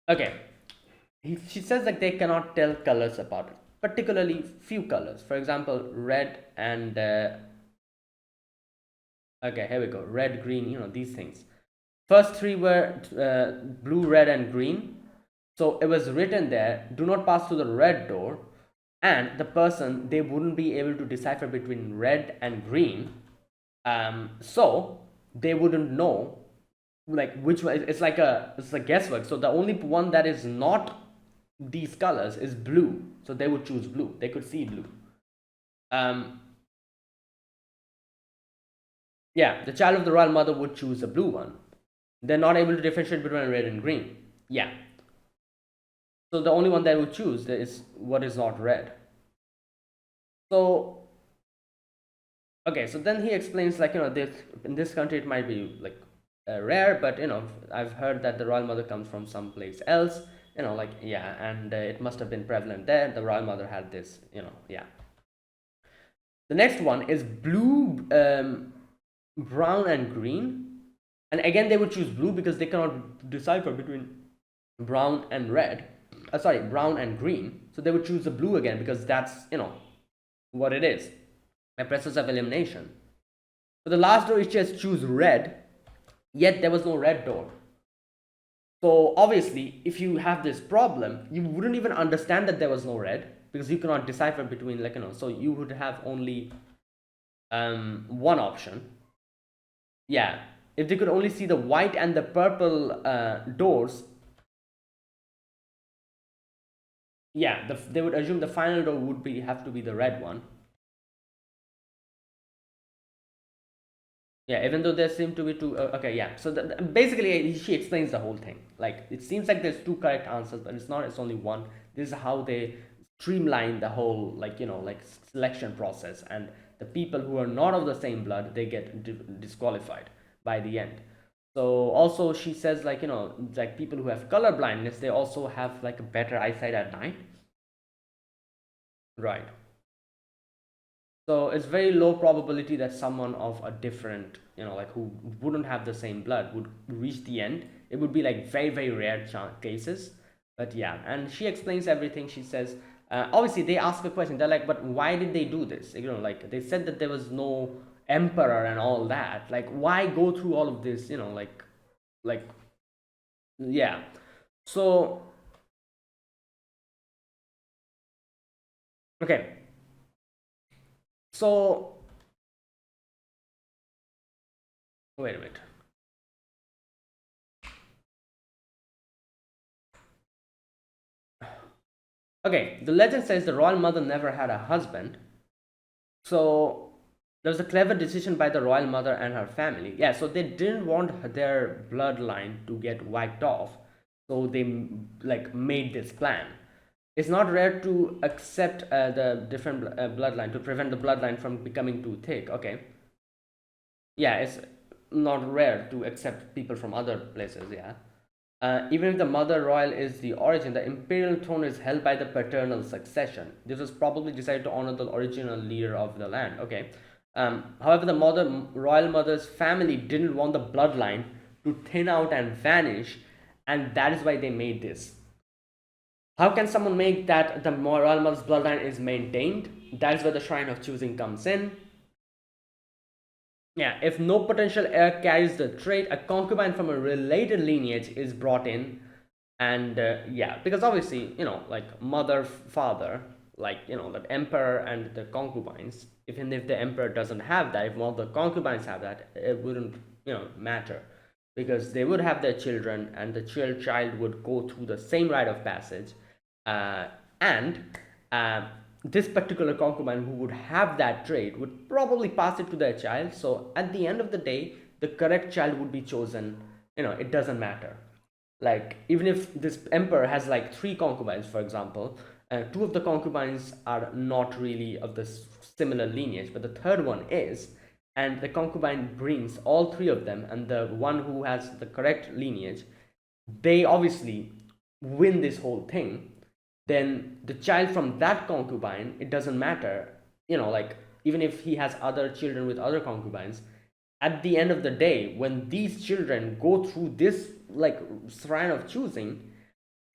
Okay, she says that they cannot tell colors apart, particularly few colors. For example, red and okay, here we go. Red, green, these things. First three were blue, red, and green. So it was written there, do not pass through the red door. And the person, they wouldn't be able to decipher between red and green. So they wouldn't know like which one. It's a guesswork. So the only one that is not these colors is blue, so they would choose blue. They could see blue. um yeah, the child of the royal mother would choose a blue one. They're not able to differentiate between red and green. Yeah, so the only one they would choose is what is not red. So okay, so then he explains like, this in this country it might be like rare, but I've heard that the royal mother comes from someplace else, like, yeah, and it must have been prevalent there. The royal mother had this, yeah. The next one is blue, brown, and green. And again, they would choose blue because they cannot decipher between brown and red. Sorry, brown and green. So they would choose the blue again because that's, what it is. A process of elimination. For the last door, it just choose red, yet there was no red door. So obviously, if you have this problem, you wouldn't even understand that there was no red because you cannot decipher between, like, so you would have only one option. Yeah, if they could only see the white and the purple doors, yeah, they would assume the final door would have to be the red one. Yeah, even though there seem to be two. Okay, yeah. So basically, she explains the whole thing. Like, it seems like there's two correct answers, but it's not. It's only one. This is how they streamline the whole, like, like selection process, and the people who are not of the same blood, they get disqualified by the end. So also she says, like, like people who have color blindness, they also have like a better eyesight at night. Right. So it's very low probability that someone of a different, like who wouldn't have the same blood would reach the end. It would be like very, very rare cases. But yeah, and she explains everything. She says, obviously, they ask a question. They're like, but why did they do this? Like they said that there was no emperor and all that. Like, why go through all of this? Like, yeah. So, okay. So, wait a minute. Okay, the legend says the royal mother never had a husband. So there was a clever decision by the royal mother and her family. Yeah, so they didn't want their bloodline to get wiped off. So they like made this plan. It's not rare to accept the different bloodline to prevent the bloodline from becoming too thick. Okay. Yeah, it's not rare to accept people from other places. Yeah. Even if the mother royal is the origin, the imperial throne is held by the paternal succession. This was probably decided to honor the original leader of the land. Okay. However, the royal mother's family didn't want the bloodline to thin out and vanish, and that is why they made this. How can someone make that the royal mother's bloodline is maintained? That is where the shrine of choosing comes in. Yeah, if no potential heir carries the trait, a concubine from a related lineage is brought in. And yeah, because obviously, like mother, father, like, the emperor and the concubines, even if the emperor doesn't have that, if one of the concubines have that, it wouldn't, matter. Because they would have their children, and the child would go through the same rite of passage. And uh, this particular concubine who would have that trait would probably pass it to their child. So at the end of the day, the correct child would be chosen. It doesn't matter. Like, even if this emperor has like three concubines, for example, two of the concubines are not really of the similar lineage, but the third one is, and the concubine brings all three of them, and the one who has the correct lineage, they obviously win this whole thing. Then the child from that concubine, it doesn't matter, like, even if he has other children with other concubines, at the end of the day, when these children go through this like shrine of choosing,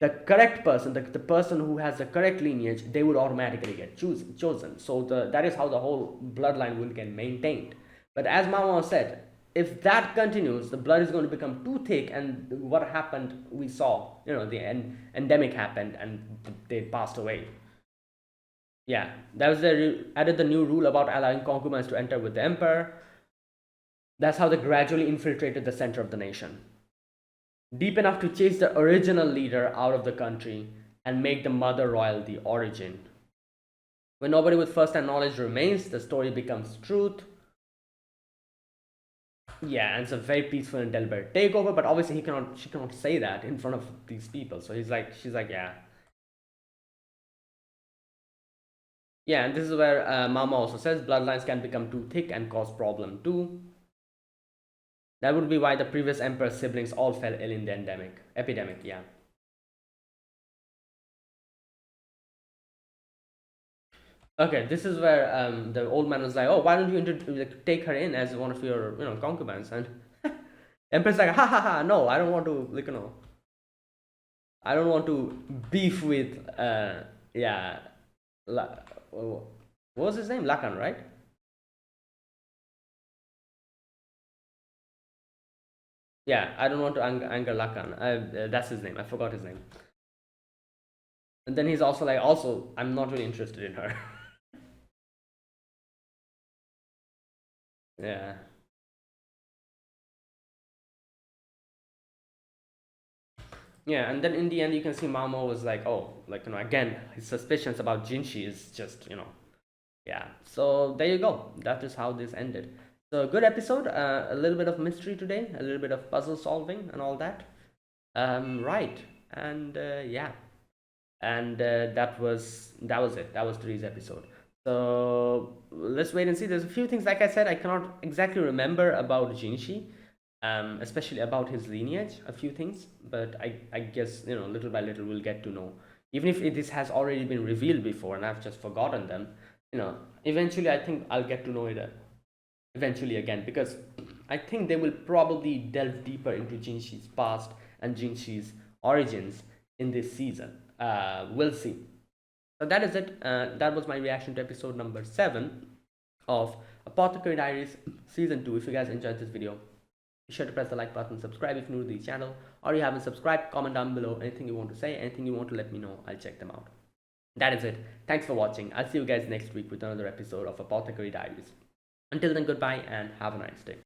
the correct person, the person who has the correct lineage, they would automatically get chosen. So that is how the whole bloodline will get maintained. But as Mama said, if that continues, the blood is going to become too thick, and what happened, we saw, the endemic happened, and they passed away. Yeah, that was the added the new rule about allowing concubines to enter with the emperor. That's how they gradually infiltrated the center of the nation, deep enough to chase the original leader out of the country and make the mother royal the origin. When nobody with first-hand knowledge remains, the story becomes truth. Yeah, and it's a very peaceful and deliberate takeover, but obviously she cannot say that in front of these people. So she's like, yeah. Yeah, and this is where Mama also says bloodlines can become too thick and cause problem too. That would be why the previous emperor's siblings all fell ill in the epidemic, yeah. Okay, this is where the old man was like, "Oh, why don't you like, take her in as one of your, concubines?" And Empress like, "Ha ha ha! No, I don't want to, like, I don't want to beef with, yeah, what was his name? Lakan, right? Yeah, I don't want to anger Lakan. That's his name. I forgot his name. And then he's also like, also, I'm not really interested in her. Yeah. Yeah, and then in the end, you can see Mamo was like, oh, like, again, his suspicions about Jinshi is just, yeah. So there you go. That is how this ended. So good episode. A little bit of mystery today, a little bit of puzzle solving and all that. Right. And yeah. And that was it. That was today's episode. So let's wait and see. There's a few things, like I said, I cannot exactly remember about Jinshi, especially about his lineage. A few things, but I guess, little by little we'll get to know. Even if this has already been revealed before and I've just forgotten them, eventually I think I'll get to know it eventually again, because I think they will probably delve deeper into Jinshi's past and Jinshi's origins in this season. We'll see. So that is it. That was my reaction to episode number 7 of Apothecary Diaries Season 2. If you guys enjoyed this video, be sure to press the like button, subscribe if you're new to the channel, or you haven't subscribed, comment down below anything you want to say, anything you want to let me know. I'll check them out. That is it. Thanks for watching. I'll see you guys next week with another episode of Apothecary Diaries. Until then, goodbye and have a nice day.